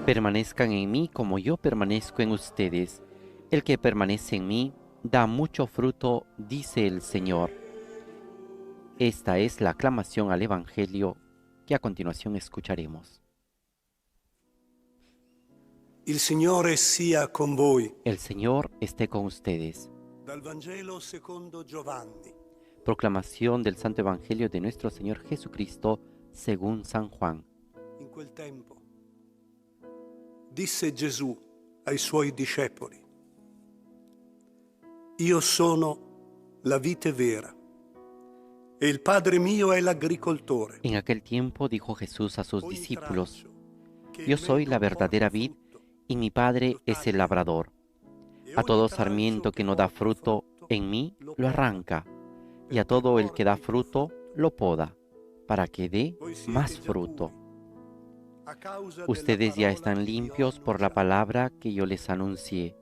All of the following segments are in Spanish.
Permanezcan en mí como yo permanezco en ustedes. El que permanece en mí da mucho fruto, dice el Señor. Esta es la aclamación al Evangelio que a continuación escucharemos. Il Signore sia con voi. El Señor esté con ustedes. Dal Vangelo secondo Giovanni. Proclamación del Santo Evangelio de nuestro Señor Jesucristo según San Juan. In quel tempo disse Gesù ai suoi discepoli: Io sono la vite vera e il Padre mio è l'agricoltore. En aquel tiempo dijo Jesús a sus Ogni discípulos: tralcio che Yo in me soy la non verdadera porta vid frutto, y mi Padre es el labrador. e A ogni todo tralcio sarmiento che que no da porta fruto frutto en mí lo lo poda, arranca, y a perché todo el que da porti più fruto frutto. lo poda, para que dé Voi siete más già fruto. puri a causa della Ustedes ya parola están che vi ho limpios por la annunciato. palabra que yo les anuncié.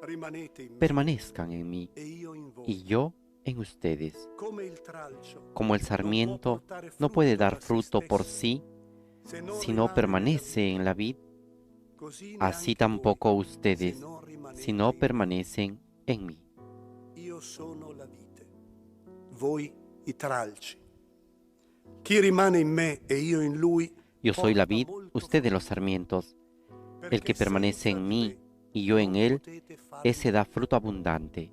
Rimanete in me Permanezcan en mí e io in voi. y yo en ustedes. Come il tralcio Como el non può sarmiento portare no puede frutto dar da se fruto por stesso, sí se non si no rimane nella permanece vite, en la vid, così así neanche voi, tampoco se ustedes non rimanete si no in me. permanecen en mí. Io sono la vite, voi i tralci. Chi rimane in me e io in lui Yo soy la porta vid, molto ustedes los frutto, sarmientos. El perché que permanece senza en di mí me y yo en non él, potete fare ese da nulla. fruto abundante,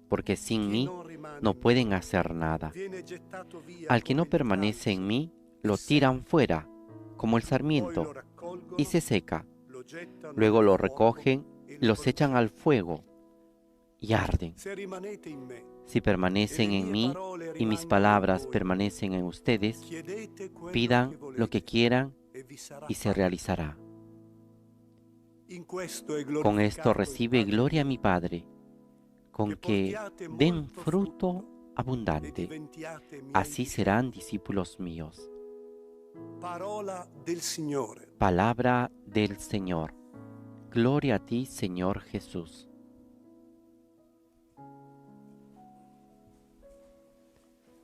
porque sin Chi mí non rimane no in me pueden hacer nada. viene gettato via Al que no come il permanece en tralcio mí, e lo secca. tiran fuera, como el Poi lo sarmiento, y raccolgono, se seca. lo gettano Luego al lo fuoco recogen e y lo los echan al bruciano. fuego y arden. Se rimanete in me Si e le permanecen en mie mí parole y mis rimangono in palabras voi, permanecen en ustedes, chiedete quello pidan che lo que volete quieran e vi sarà y se fatto. realizará. In questo è Con esto glorificato il recibe Padre gloria a mio, mi Padre, con che que portiate den molto fruto frutto e abundante. diventiate miei Así serán discepoli. discípulos míos. Parola del Signore. Palabra del Señor. Gloria a ti, Señor Jesús.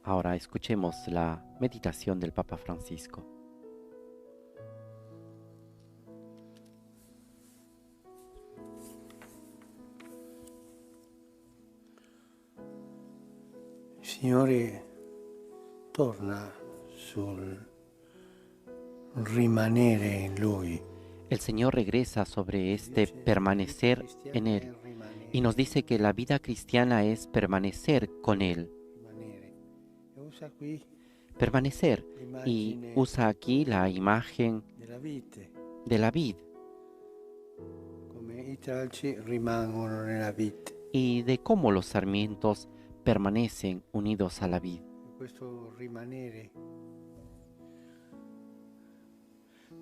Ahora escuchemos la meditación del Papa Francisco. Il Signore torna sul rimanere in Lui. El Señor regresa sobre este permanecer en Él y nos dice que la vida cristiana es permanecer con Él. Rimanere. E usa qui Permanecer. Y l'immagine usa aquí la imagen della vite, de la vid come i tralci rimangono nella vite. y de cómo los sarmientos permanecen unidos a la vid. E questo rimanere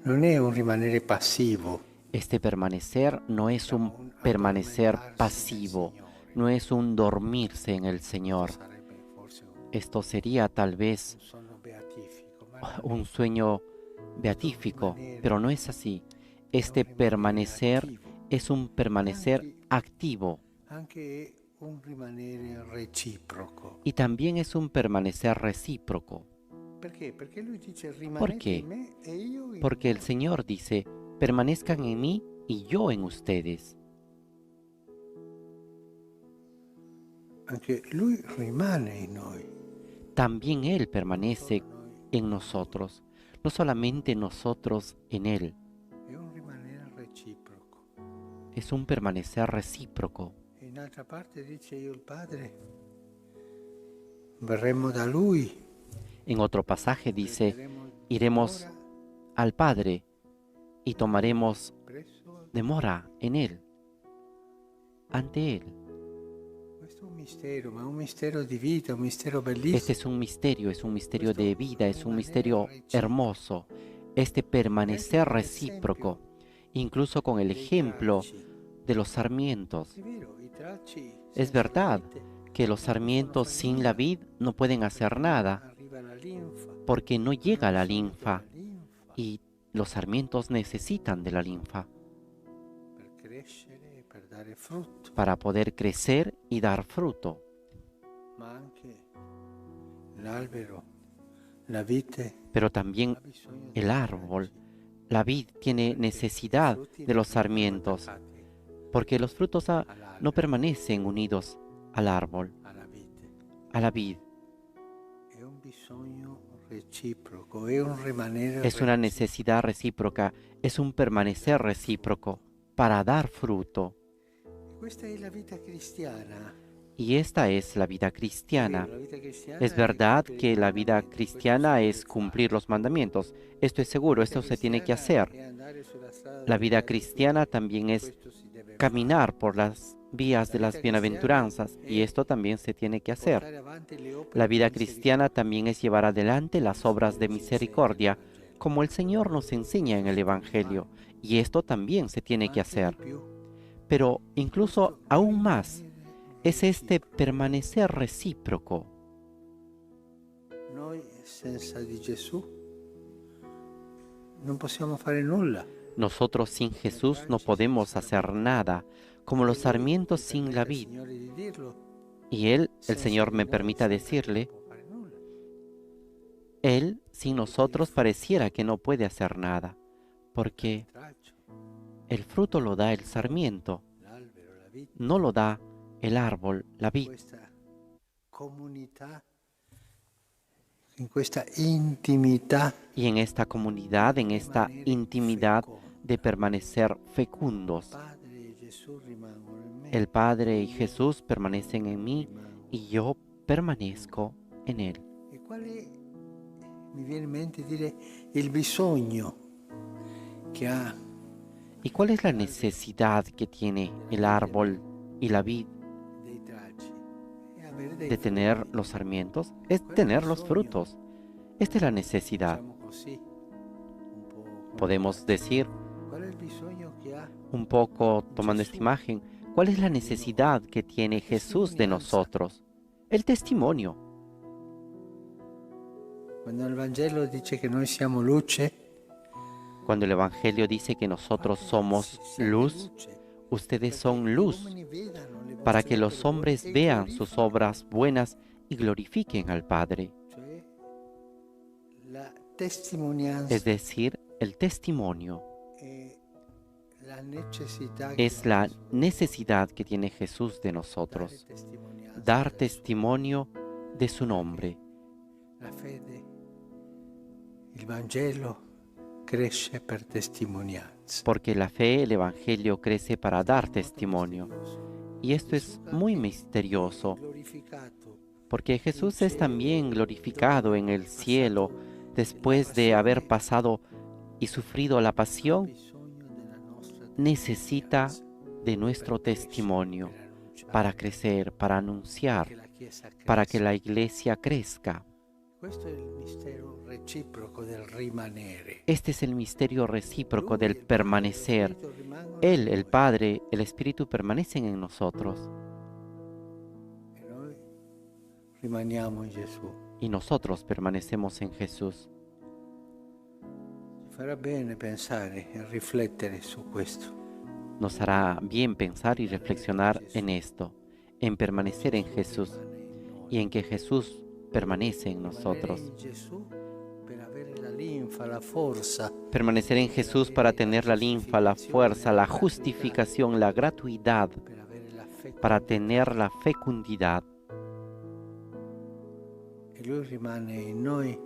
non è un rimanere passivo, Este permanecer no es un un permanecer addormentarsi nel pasivo, Signore. no es un dormirse en el Señor. Sarebbe forse Esto sería tal vez un sonno beatifico, ma un sueño beatífico, pero no es así. Este permanecer es un permanecer activo anche un rimanere reciproco. y también es un permanecer recíproco. Perché? Perché lui dice ¿Por rimanete qué? in me e io in Porque el voi. Señor dice, permanezcan en mí y yo en ustedes. Anche lui rimane in noi. También Él permanece Noi en nosotros, no solamente nosotros en Él, è un rimanere reciproco. es un permanecer recíproco. E in altra parte dice io il Padre verremo da lui. En otro pasaje dice, Prenderemo iremos dimora al Padre y tomaremos presso. demora en Él, ante Él. Questo è un mistero, ma è un mistero di vita, un mistero Este bellissimo. es un misterio de vida, es un misterio hermoso. Este permanecer recíproco, incluso con el ejemplo de los sarmientos. È vero, i tralci Es senza la verdad vite que los sarmientos sin la vid no pueden hacer nada arriva la linfa. porque no llega la linfa La linfa y los sarmientos necesitan de la linfa per crescere e per dare frutto, para poder crecer y dar fruto. ma anche l'albero, la vite Pero también ha bisogno el dei árbol, raggi. La vid tiene necesidad de los sarmientos, porque los frutos no permanecen unidos al árbol, alla vite. a la vid. È un bisogno reciproco, è un rimanere Es una reciproco. necesidad recíproca, es un permanecer recíproco para dar fruto. Questa è la vita cristiana. Y esta es la vida cristiana. La vita cristiana Es è verdad compiere i que la vida comandamenti, cristiana questo si es deve cumplir fare. los mandamientos. Esto es seguro, La esto vita se tiene que cristiana hacer. è andare sulla strada La della vida beatitudine, cristiana también es questo si deve fare. caminar por las vías de La las vita bienaventuranzas, cristiana y è esto también se tiene que hacer. portare avanti le opere La di vida misericordia. cristiana también es llevar adelante las obras de misericordia, como el Señor nos enseña en el Evangelio, y esto también se tiene que Ma anche hacer. di più, Pero incluso questo aún más rimanere es este reciproco. permanecer recíproco. Noi senza di Gesù non possiamo fare nulla. Nosotros sin Jesús no podemos hacer nada, como los sarmientos sin la vid. Signore di dirlo, Y Él, el senza Señor, di me noi, permita senza di decirle, non può fare nulla. Él sin nosotros pareciera que no puede hacer nada, porque Traccio, el fruto lo da el sarmiento, l'albero, la vita, no lo da el árbol, la vid. questa comunità, in questa intimità, Y en esta comunidad, en esta intimidad de permanecer fecundos, Padre e Gesù rimangono in me. el Padre y Jesús permanecen en mí rimango. y yo permanezco en Él. E quale mi viene in mente dire il bisogno che ha ¿Y cuál es la necesidad que tiene el árbol y la vid dei tralci? E avere dei de tener frutti. los sarmientos? Es tener los frutos. Esta es la necesidad. Diciamo così, un po' come Podemos decir, qual è il bisogno che ha un poco tomando esta imagen, ¿cuál es la necesidad que tiene Jesús de nosotros? El testimonio. quando il Vangelo dice che noi siamo luce? Cuando el Evangelio dice que nosotros somos Siete luz, luce, ustedes perché son gli luz, uomini vedano le para vostre que los opere buone hombres e vean sus glorifichino, obras buenas y glorifiquen al Padre. cioè la testimonianza Es decir, el testimonio e la necessità che es ha la Gesù necesidad que tiene Jesús de dare nosotros, testimonianza dar del suo testimonio de su nombre, La fede, il Vangelo cresce per testimonianza. porque la fe, el Evangelio crece para dar testimonio. Y esto es muy misterioso, Glorificato porque Jesús es también glorificado en el cielo después de haber pasado y sufrido la pasión, bisogno della nostra necesita testimonianza de nuestro per crescere, testimonio per annunciare para crecer, para che anunciar, la Chiesa para que cresca. la iglesia crezca. Questo è il mistero reciproco del rimanere. Este es el misterio recíproco Lui, del il Padre, permanecer. lo Spirito rimangono Él, in el noi, Padre, el Espíritu permanecen en nosotros e noi rimaniamo in Gesù. y nosotros permanecemos en Jesús. Ci farà bene pensare e riflettere su questo. Nos hará bien pensar y reflexionar en esto, en permanecer en Jesús Rimane in noi. y en que Jesús permanece en nosotros. Rimanere in Gesù per avere la linfa, la forza, Permanecer en Jesús para tener la linfa, la fuerza, la justificación, la gratuidad, per avere la fecondità. para tener la fecundidad. E Lui rimane in noi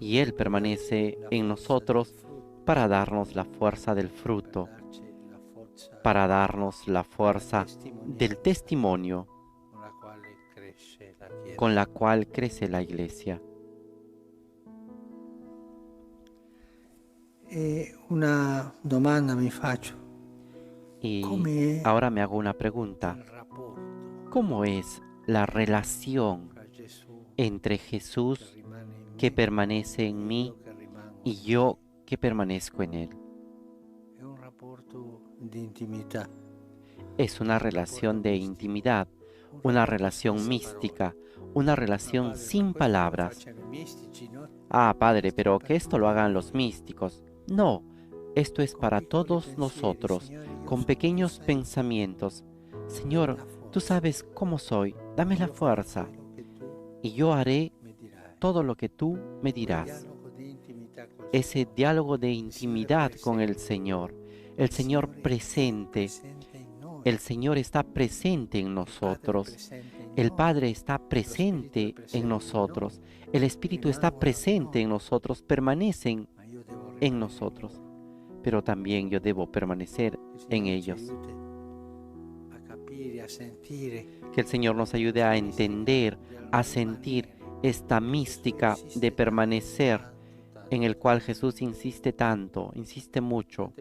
Y Él permanece en nosotros para darnos la fuerza del fruto, darci la forza para darnos la fuerza del testimonio con la quale cresce la Chiesa. con la cual crece la iglesia. E una domanda mi faccio, Y come ahora me hago una pregunta. il rapporto ¿Cómo es la relación tra Gesù entre che Jesús rimane in que me permanece en e mí io che rimango y in yo que permanezco en Él? È un rapporto di intimità, Es una relación de intimidad, una relación mística, una relación sin palabras. Facciano i mistici, no? Ah, Padre, pero que esto lo hagan los místicos. No, esto es para todos nosotros, con pequeños pensamientos. Señor, tú sabes cómo soy, dame la fuerza, y yo haré todo lo que tú me dirás. Dialogo di intimità col ese diálogo de intimidad con el Señor. El Señor presente. El Señor está presente en nosotros. El Padre está presente en nosotros. El Espíritu está presente en nosotros, permanecen en nosotros. Pero también yo debo permanecer en ellos. Que el Señor nos ayude a entender, a sentir esta mística de permanecer en el cual Jesús insiste tanto, insiste mucho.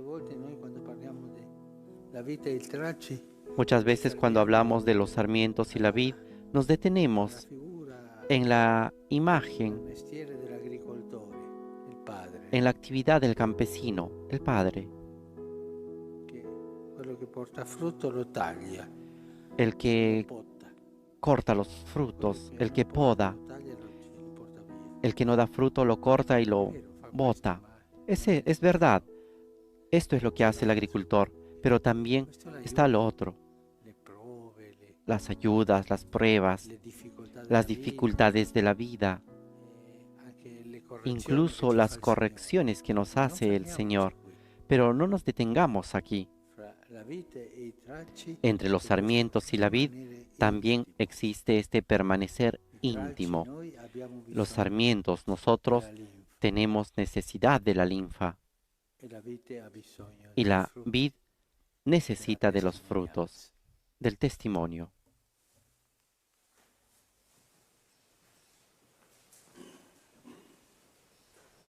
Muchas veces cuando hablamos de los sarmientos y la vid, nos detenemos en la imagen, en la actividad del campesino, del padre, el que corta los frutos, el que poda, el que no da fruto lo corta y lo bota. Ese es verdad. Esto es lo que hace el agricultor, pero también está lo otro. Las ayudas, las pruebas, las dificultades de la vida, incluso las correcciones que nos hace el Señor. Pero no nos detengamos aquí. Entre los sarmientos y la vid también existe este permanecer íntimo. Los sarmientos, nosotros tenemos necesidad de la linfa y la vid necesita de los frutos, del testimonio.